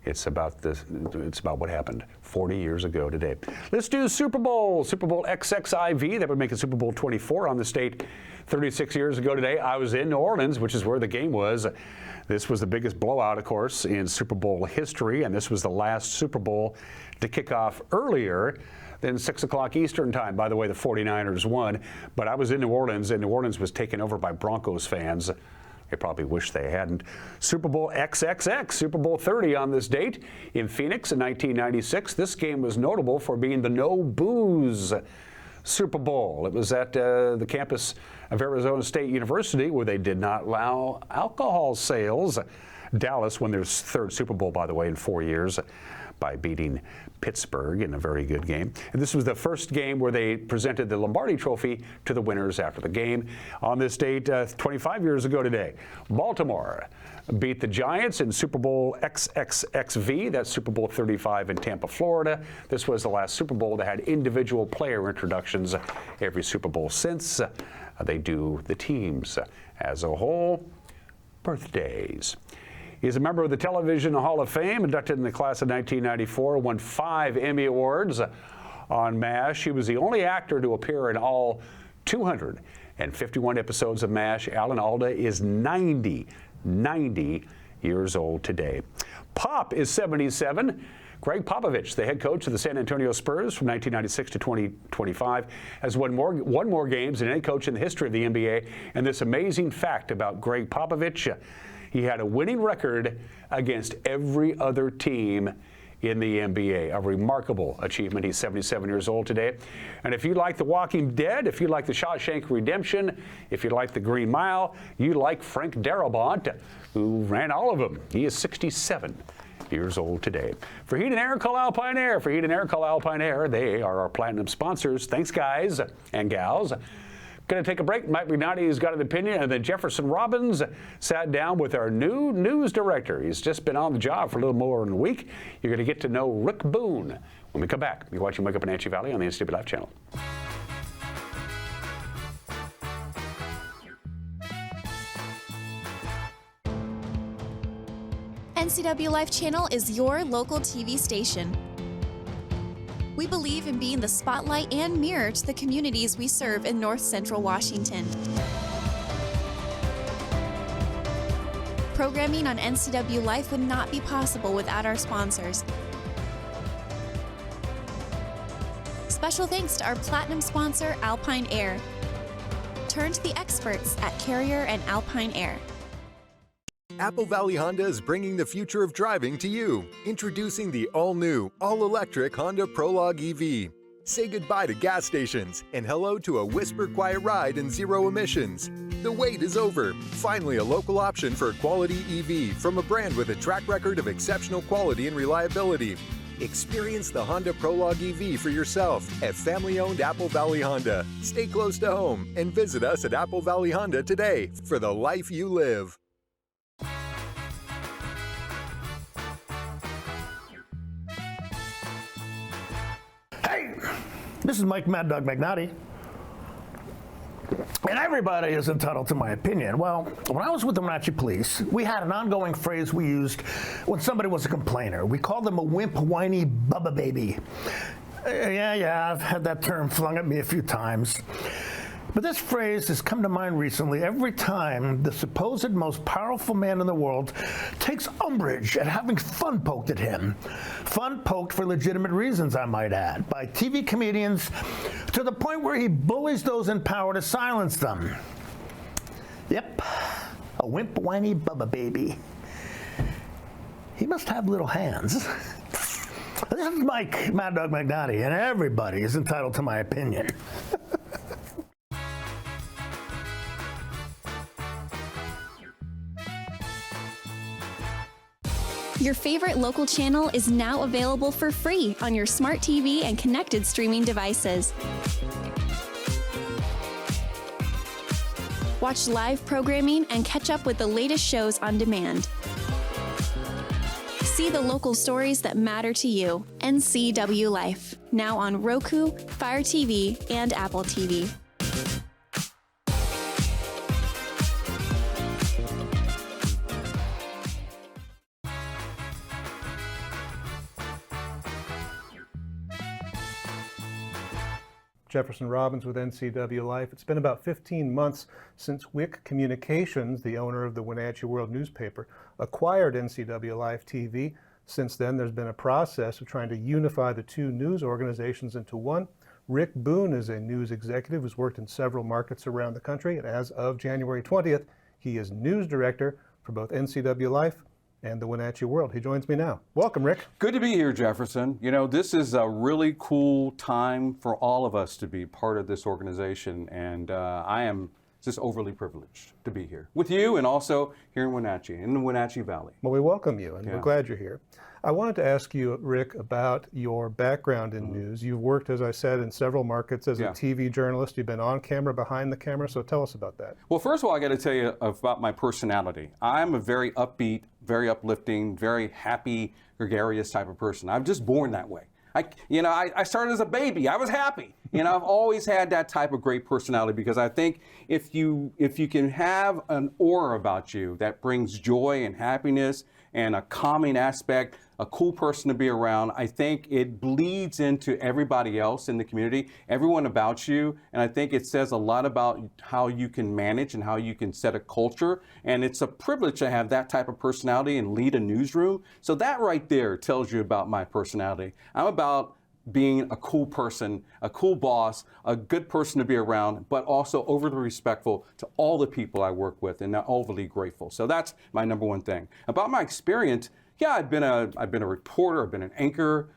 It's about what happened 40 years ago today. Let's do Super Bowl XXIV. That would make it Super Bowl 24 on the state 36 years ago today. I was in New Orleans, which is where the game was. This was the biggest blowout, of course, in Super Bowl history, and this was the last Super Bowl to kick off earlier than 6 o'clock Eastern time. By the way, the 49ers won, but I was in New Orleans, and New Orleans was taken over by Broncos fans. They probably wish they hadn't. Super Bowl XXX, Super Bowl 30 on this date in Phoenix in 1996. This game was notable for being the no booze Super Bowl. It was at the campus of Arizona State University, where they did not allow alcohol sales. Dallas won their 3rd Super Bowl, by the way, in 4 years by beating Pittsburgh in a very good game. And this was the first game where they presented the Lombardi Trophy to the winners after the game. On this date, 25 years ago today, Baltimore beat the Giants in Super Bowl XXXV. That's Super Bowl 35 in Tampa, Florida. This was the last Super Bowl that had individual player introductions. Every Super Bowl since, they do the teams as a whole. Birthdays. He's a member of the Television Hall of Fame, inducted in the class of 1994, won 5 Emmy Awards on MASH. He was the only actor to appear in all 251 episodes of MASH. Alan Alda is 90 years old today. Pop is 77. Greg Popovich, the head coach of the San Antonio Spurs from 1996 to 2025, has won more games than any coach in the history of the NBA. And this amazing fact about Greg Popovich: he had a winning record against every other team in the NBA. A remarkable achievement. He's 77 years old today. And if you like The Walking Dead, if you like The Shawshank Redemption, if you like The Green Mile, you like Frank Darabont, who ran all of them. He is 67 years old today. For Heat and Air, call Alpine Air. For Heat and Air, call Alpine Air. They are our platinum sponsors. Thanks, guys and gals. Going to take a break. Mike Magnotti's got an opinion, and then Jefferson Robbins sat down with our new news director. He's just been on the job for a little more than a week. You're going to get to know Rick Boone when we come back. You're watching Wake Up in Wenatchee Valley on the NCWLIFE channel. NCWLIFE channel is your local TV station. We believe in being the spotlight and mirror to the communities we serve in North Central Washington. Programming on NCWLIFE would not be possible without our sponsors. Special thanks to our platinum sponsor, Alpine Air. Turn to the experts at Carrier and Alpine Air. Apple Valley Honda is bringing the future of driving to you. Introducing the all-new, all-electric Honda Prologue EV. Say goodbye to gas stations and hello to a whisper quiet ride and zero emissions. The wait is over. Finally, a local option for a quality EV from a brand with a track record of exceptional quality and reliability. Experience the Honda Prologue EV for yourself at family-owned Apple Valley Honda. Stay close to home and visit us at Apple Valley Honda today for the life you live. Hey, this is Mike Mad Dog Magnotti. And everybody is entitled to my opinion. Well, when I was with the Wenatchee Police, we had an ongoing phrase we used when somebody was a complainer. We called them a wimp, whiny bubba baby. Yeah, I've had that term flung at me a few times. But this phrase has come to mind recently every time the supposed most powerful man in the world takes umbrage at having fun poked at him. Fun poked for legitimate reasons, I might add, by TV comedians to the point where he bullies those in power to silence them. Yep, a wimp, whiny bubba baby. He must have little hands. This is Mike Mad Dog Magnotti, and everybody is entitled to my opinion. Your favorite local channel is now available for free on your smart TV and connected streaming devices. Watch live programming and catch up with the latest shows on demand. See the local stories that matter to you. NCWLIFE, now on Roku, Fire TV, and Apple TV. Jefferson Robbins with NCWLIFE. It's been about 15 months since WIC Communications, the owner of the Wenatchee World newspaper, acquired NCWLIFE TV. Since then, there's been a process of trying to unify the two news organizations into one. Rick Boone is a news executive who's worked in several markets around the country, and as of January 20th, he is news director for both NCWLIFE and the Wenatchee World. He joins me now. Welcome, Rick. Good to be here, Jefferson. You know, this is a really cool time for all of us to be part of this organization, and I am just overly privileged to be here with you and also here in Wenatchee, in the Wenatchee Valley. Well, we welcome you, and we're glad you're here. I wanted to ask you, Rick, about your background in news. You've worked, as I said, in several markets as a TV journalist. You've been on camera, behind the camera, so tell us about that. Well, first of all, I got to tell you about my personality. I'm a very upbeat, very uplifting, very happy, gregarious type of person. I'm just born that way. I started as a baby. I was happy. You know, I've always had that type of great personality because I think if you can have an aura about you that brings joy and happiness and a calming aspect, a cool person to be around, I think it bleeds into everybody else in the community, everyone about you, and I think it says a lot about how you can manage and how you can set a culture, and it's a privilege to have that type of personality and lead a newsroom. So that right there tells you about my personality. I'm about being a cool person, a cool boss, a good person to be around, but also overly respectful to all the people I work with and overly grateful. So that's my number one thing. About my experience, yeah, I've been a reporter, I've been an anchor,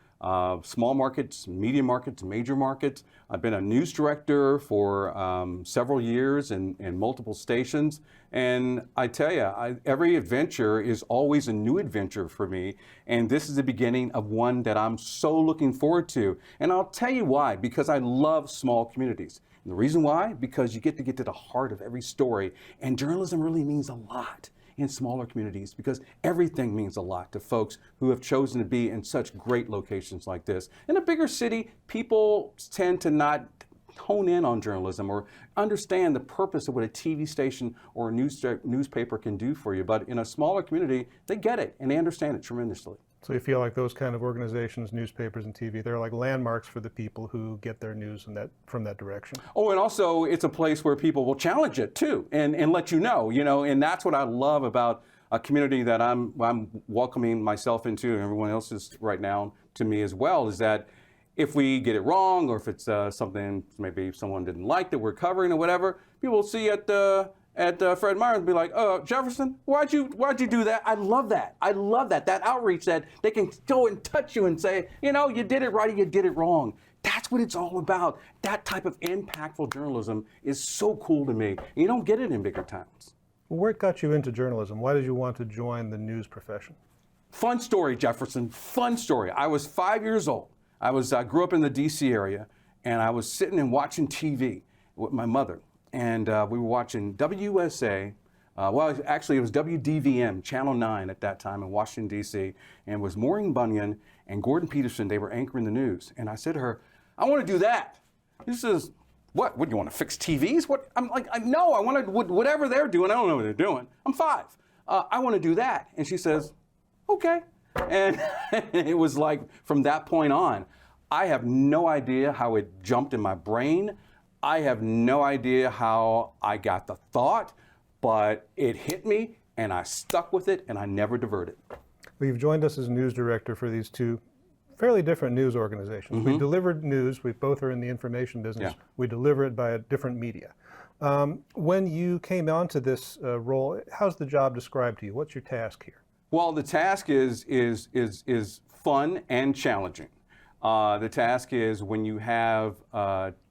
small markets, medium markets, major markets. I've been a news director for several years in multiple stations. And I tell you, every adventure is always a new adventure for me. And this is the beginning of one that I'm so looking forward to. And I'll tell you why, because I love small communities. And the reason why, because you get to the heart of every story. And journalism really means a lot in smaller communities because everything means a lot to folks who have chosen to be in such great locations like this. In a bigger city, people tend to not hone in on journalism or understand the purpose of what a TV station or a newspaper can do for you. But in a smaller community, they get it and they understand it tremendously. So you feel like those kind of organizations, newspapers and TV, they're like landmarks for the people who get their news from that direction. Oh, and also it's a place where people will challenge it too and let you know, and that's what I love about a community that I'm welcoming myself into and everyone else is right now to me as well, is that if we get it wrong or if it's something maybe someone didn't like that we're covering or whatever, people will see at Fred Meyer and be like, Jefferson, why'd you do that? I love that. I love that. That outreach that they can go and touch you and say, you did it right or you did it wrong. That's what it's all about. That type of impactful journalism is so cool to me. And you don't get it in bigger towns. Well, what got you into journalism? Why did you want to join the news profession? Fun story, Jefferson. Fun story. I was 5 years old. I grew up in the D.C. area, and I was sitting and watching TV with my mother. And we were watching WUSA. Well, actually, it was WDVM, Channel 9 at that time in Washington, D.C. And it was Maureen Bunyan and Gordon Peterson. They were anchoring the news. And I said to her, I want to do that. She says, what do you want to fix TVs? What? I'm like, no, I want to, whatever they're doing, I don't know what they're doing. I'm 5. I want to do that. And she says, okay. And it was like, from that point on, I have no idea how it jumped in my brain. I have no idea how I got the thought, but it hit me and I stuck with it and I never diverted. Well, you've joined us as news director for these two fairly different news organizations. Mm-hmm. We delivered news. We both are in the information business. Yeah. We deliver it by a different media. When you came onto this role, how's the job described to you? What's your task here? Well, the task is fun and challenging. The task is when you have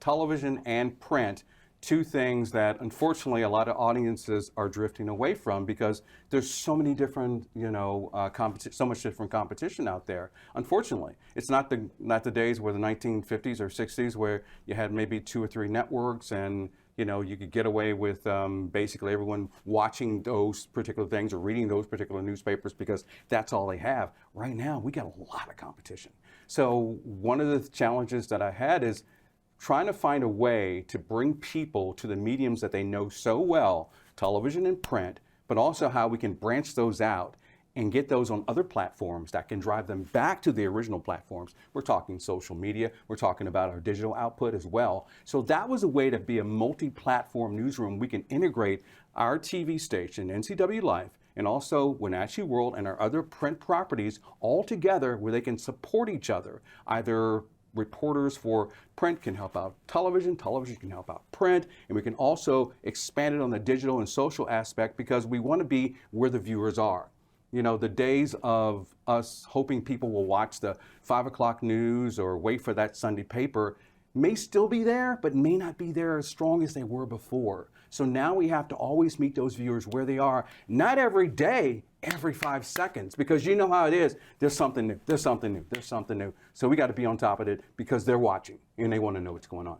television and print, two things that unfortunately a lot of audiences are drifting away from because there's so many different, so much different competition out there. Unfortunately, it's not the days where the 1950s or 60s where you had maybe 2 or 3 networks and you could get away with basically everyone watching those particular things or reading those particular newspapers because that's all they have. Right now, we got a lot of competition. So one of the challenges that I had is trying to find a way to bring people to the mediums that they know so well, television and print, but also how we can branch those out and get those on other platforms that can drive them back to the original platforms. We're talking social media, we're talking about our digital output as well. So that was a way to be a multi-platform newsroom. We can integrate our TV station, NCWLIFE, and also Wenatchee World and our other print properties all together where they can support each other. Either reporters for print can help out television, television can help out print, and we can also expand it on the digital and social aspect because we want to be where the viewers are. The days of us hoping people will watch the 5 o'clock news or wait for that Sunday paper may still be there, but may not be there as strong as they were before. So now we have to always meet those viewers where they are, not every day, every 5 seconds, because you know how it is. There's something new, there's something new, there's something new. So we got to be on top of it because they're watching and they want to know what's going on.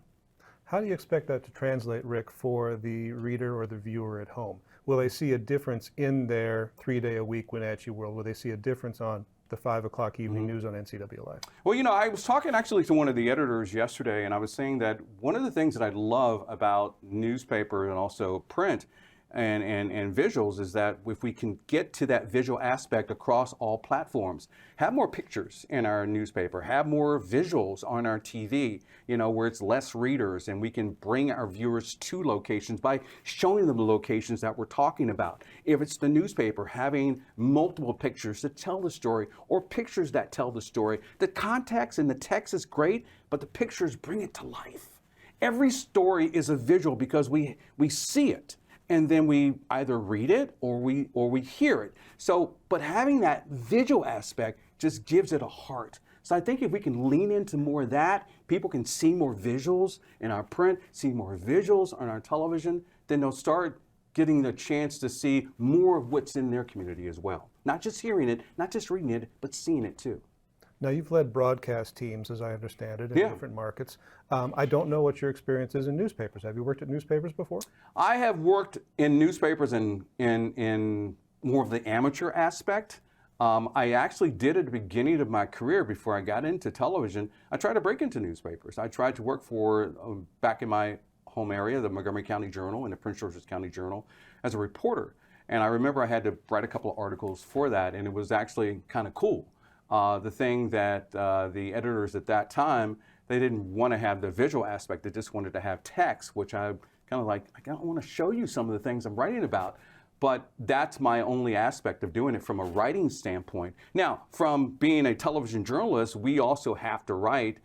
How do you expect that to translate, Rick, for the reader or the viewer at home? Will they see a difference in their 3-day-a-week Wenatchee World? Will they see a difference on the 5 o'clock evening news on NCWLIFE? Well, I was talking actually to one of the editors yesterday, and I was saying that one of the things that I love about newspaper and also print and visuals is that if we can get to that visual aspect across all platforms, have more pictures in our newspaper, have more visuals on our TV, where it's less readers and we can bring our viewers to locations by showing them the locations that we're talking about. If it's the newspaper, having multiple pictures that tell the story or pictures that tell the story. The context and the text is great, but the pictures bring it to life. Every story is a visual because we see it. And then we either read it or we hear it. So, but having that visual aspect just gives it a heart. So I think if we can lean into more of that, people can see more visuals in our print, see more visuals on our television, then they'll start getting the chance to see more of what's in their community as well. Not just hearing it, not just reading it, but seeing it too. Now, you've led broadcast teams, as I understand it, in different markets. I don't know what your experience is in newspapers. Have you worked at newspapers before? I have worked in newspapers in more of the amateur aspect. I actually did at the beginning of my career before I got into television. I tried to break into newspapers. I tried to work for, back in my home area, the Montgomery County Journal and the Prince George's County Journal, as a reporter. And I remember I had to write a couple of articles for that, and it was actually kind of cool. The thing that the editors at that time, they didn't want to have the visual aspect. They just wanted to have text, which I kind of like, I want to show you some of the things I'm writing about. But that's my only aspect of doing it from a writing standpoint. Now, from being a television journalist, we also have to write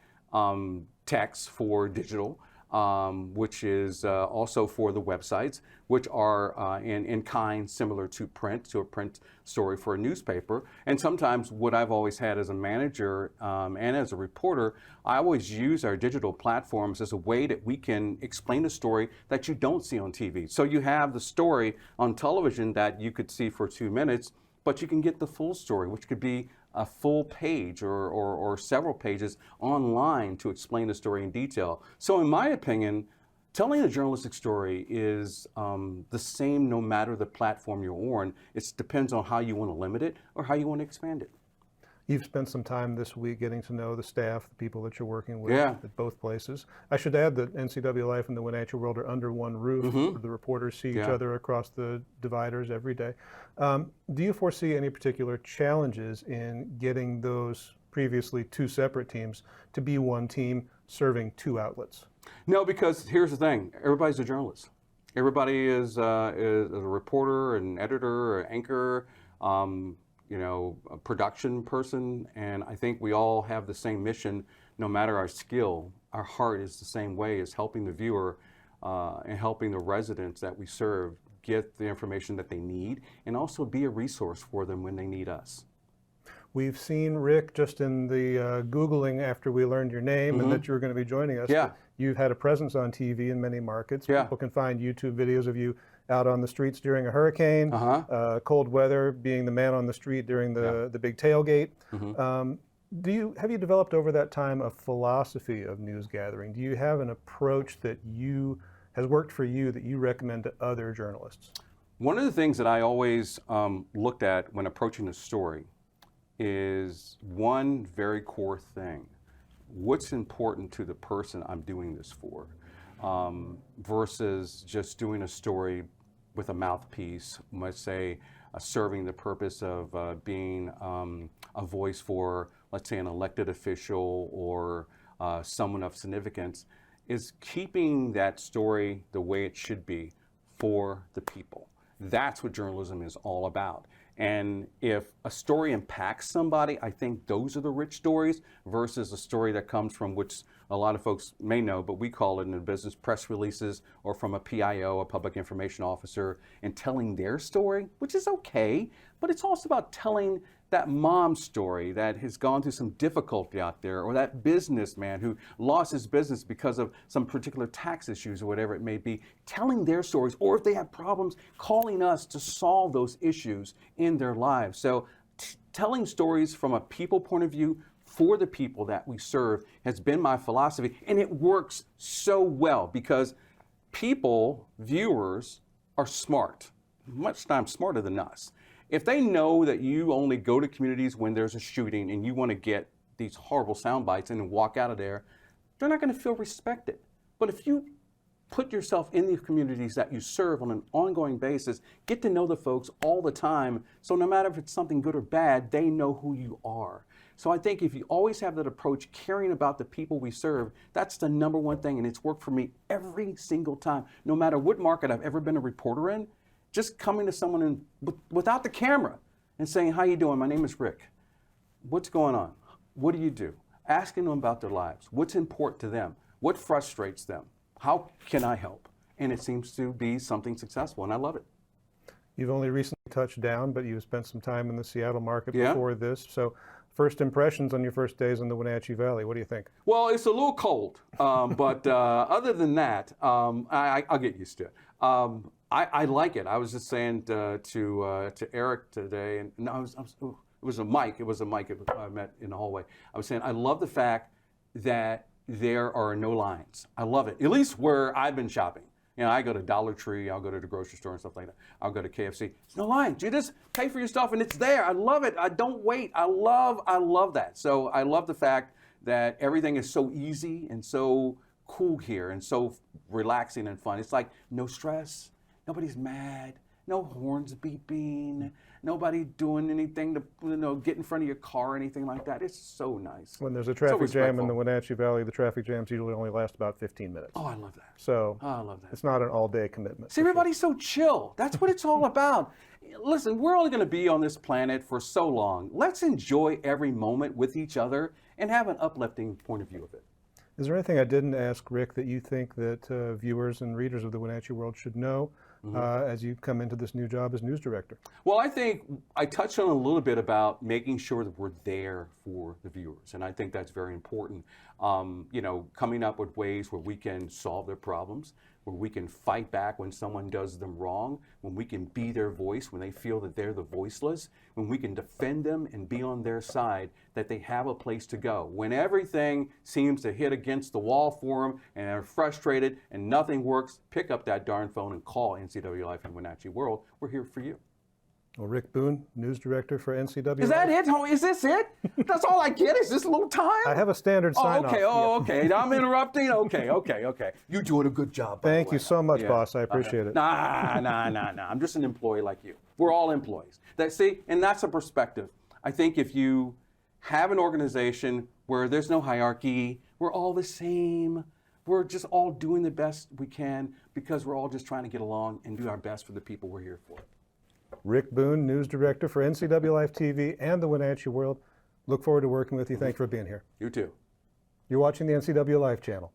text for digital. which is also for the websites, which are in kind similar to a print story for a newspaper. And sometimes what I've always had as a manager and as a reporter, I always use our digital platforms as a way that we can explain a story that you don't see on TV. So you have the story on television that you could see for 2 minutes, but you can get the full story, which could be a full page or several pages online to explain the story in detail. So in my opinion, telling a journalistic story is the same no matter the platform you're on. It depends on how you want to limit it or how you want to expand it. You've spent some time this week getting to know the staff, the people that you're working with Yeah. at both places. I should add that NCWLIFE and the Wenatchee World are under one roof. The reporters see each other across the dividers every day. Do you foresee any particular challenges in getting those previously two separate teams to be one team serving two outlets? No, because here's the thing. Everybody's a journalist. Everybody is a reporter, an editor, an anchor, a production person, and I think we all have the same mission, no matter our skill. Our heart is the same way, as helping the viewer and helping the residents that we serve get the information that they need and also be a resource for them when they need us. We've seen, Rick, just in the Googling after we learned your name and that you were going to be joining us, that you've had a presence on TV in many markets. People can find YouTube videos of you out on the streets during a hurricane, cold weather, being the man on the street during the big tailgate. Have you developed over that time a philosophy of news gathering? Do you have an approach that has worked for you that you recommend to other journalists? One of the things that I always looked at when approaching a story is one very core thing. What's important to the person I'm doing this for, versus just doing a story with a mouthpiece, let's say serving the purpose of being a voice for, let's say, an elected official or someone of significance, is keeping that story the way it should be for the people. That's what journalism is all about. And if a story impacts somebody, I think those are the rich stories versus a story that comes from, which a lot of folks may know, but we call it in the business press releases, or from a PIO, a public information officer, and telling their story, which is okay, but it's also about telling that mom's story that has gone through some difficulty out there, or that businessman who lost his business because of some particular tax issues or whatever it may be, telling their stories, or if they have problems, calling us to solve those issues in their lives. So telling stories from a people point of view for the people that we serve has been my philosophy, and it works so well because people, viewers, are smart, much times smarter than us. If they know that you only go to communities when there's a shooting and you want to get these horrible sound bites and then walk out of there, they're not going to feel respected. But if you put yourself in the communities that you serve on an ongoing basis, get to know the folks all the time, so no matter if it's something good or bad, they know who you are. So I think if you always have that approach, caring about the people we serve, that's the number one thing, and it's worked for me every single time. No matter what market I've ever been a reporter in, just coming to someone without the camera and saying, "How you doing? My name is Rick. What's going on? What do you do?" Asking them about their lives. What's important to them? What frustrates them? How can I help? And it seems to be something successful, and I love it. You've only recently touched down, but you've spent some time in the Seattle market before this. So first impressions on your first days in the Wenatchee Valley, what do you think? Well, it's a little cold, but other than that, I'll get used to it. I like it. I was just saying to Eric today, and no, it was a Mike. It was a Mike I met in the hallway. I was saying I love the fact that there are no lines. I love it. At least where I've been shopping. You know, I go to Dollar Tree, I'll go to the grocery store and stuff like that. I'll go to KFC. There's no lines. You just pay for your stuff and it's there. I love it. I don't wait. I love that. So I love the fact that everything is so easy and so cool here and so relaxing and fun. It's like no stress. Nobody's mad. No horns beeping. Nobody doing anything to get in front of your car or anything like that. It's so nice. When there's a traffic jam in the Wenatchee Valley, the traffic jams usually only last about 15 minutes. Oh, I love that. So I love that. It's not an all-day commitment. See, everybody's so chill. That's what it's all about. Listen, we're only going to be on this planet for so long. Let's enjoy every moment with each other and have an uplifting point of view of it. Is there anything I didn't ask, Rick, that you think that viewers and readers of the Wenatchee World should know as you come into this new job as news director? Well, I think I touched on a little bit about making sure that we're there for the viewers, and I think that's very important. You know, coming up with ways where we can solve their problems, where we can fight back when someone does them wrong, when we can be their voice when they feel that they're the voiceless, when we can defend them and be on their side, that they have a place to go. When everything seems to hit against the wall for them and they're frustrated and nothing works, pick up that darn phone and call NCWLIFE and Wenatchee World. We're here for you. Well, Rick Boone, news director for NCWLIFE. Is that it? Is this it? That's all I get? Is this a little time? I have a standard sign-off. Okay. I'm interrupting? Okay. You're doing a good job. Thank you so much, boss. I appreciate it. Nah. I'm just an employee like you. We're all employees. And that's a perspective. I think if you have an organization where there's no hierarchy, we're all the same, we're just all doing the best we can because we're all just trying to get along and do our best for the people we're here for. Rick Boone, news director for NCWLIFE TV and the Wenatchee World. Look forward to working with you. Thank you for being here. You too. You're watching the NCWLIFE channel.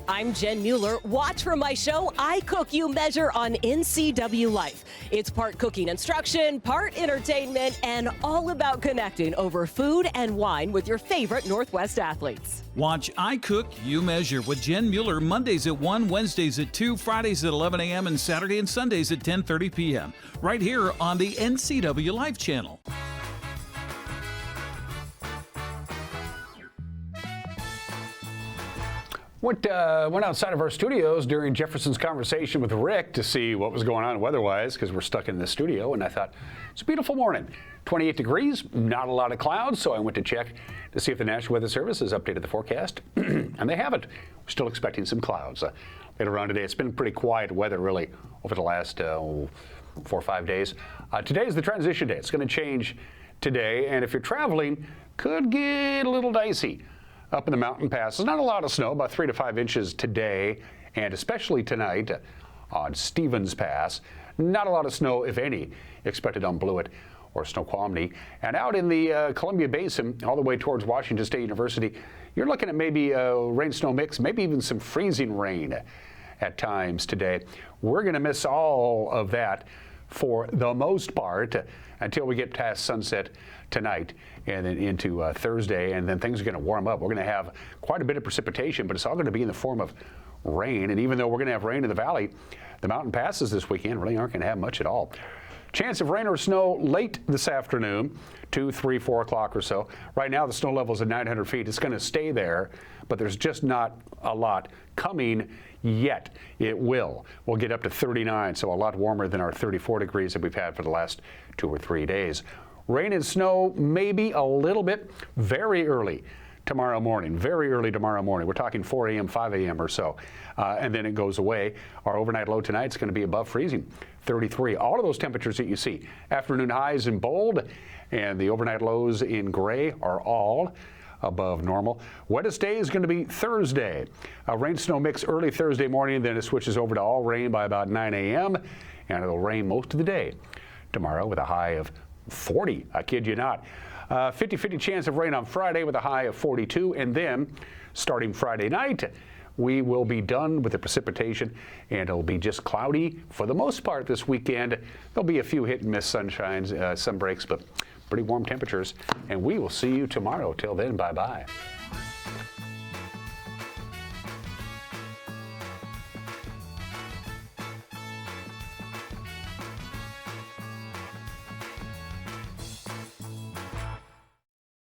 I'm Jen Mueller. Watch for my show, I Cook, You Measure on NCWLIFE. It's part cooking instruction, part entertainment, and all about connecting over food and wine with your favorite Northwest athletes. Watch I Cook, You Measure with Jen Mueller Mondays at 1, Wednesdays at 2, Fridays at 11 a.m., and Saturday and Sundays at 10:30 p.m. right here on the NCWLIFE channel. Went outside of our studios during Jefferson's conversation with Rick to see what was going on weather-wise, because we're stuck in the studio, and I thought, it's a beautiful morning. 28 degrees, not a lot of clouds, so I went to check to see if the National Weather Service has updated the forecast, and they haven't. We're still expecting some clouds later on today. It's been pretty quiet weather, really, over the last 4 or 5 days. Today is the transition day. It's going to change today, and if you're traveling, could get a little dicey. Up in the mountain passes, not a lot of snow, about 3 to 5 inches today, and especially tonight on Stevens Pass. Not a lot of snow, if any, expected on Blewett or Snoqualmie. And out in the Columbia Basin, all the way towards Washington State University, you're looking at maybe a rain-snow mix, maybe even some freezing rain at times today. We're going to miss all of that for the most part until we get past sunset tonight and then into Thursday, and then things are going to warm up. We're going to have quite a bit of precipitation, but it's all going to be in the form of rain. And even though we're going to have rain in the valley, the mountain passes this weekend really aren't going to have much at all. Chance of rain or snow late this afternoon, 2, 3, 4 o'clock or so. Right now the snow level is at 900 feet. It's going to stay there, but there's just not a lot coming yet. It will. We'll get up to 39, so a lot warmer than our 34 degrees that we've had for the last 2 or 3 days. Rain and snow maybe a little bit very early tomorrow morning, very early tomorrow morning. We're talking 4 a.m., 5 a.m. or so, and then it goes away. Our overnight low tonight is going to be above freezing, 33. All of those temperatures that you see, afternoon highs in bold and the overnight lows in gray are all above normal. Wettest day is going to be Thursday. A rain snow mix early Thursday morning, then it switches over to all rain by about 9 a.m. and it'll rain most of the day tomorrow with a high of 40. I kid you not. 50-50 chance of rain on Friday with a high of 42, and then starting Friday night, we will be done with the precipitation, and it'll be just cloudy for the most part this weekend. There'll be a few hit and miss sunshines, sun breaks, but pretty warm temperatures. And we will see you tomorrow. Till then, bye-bye.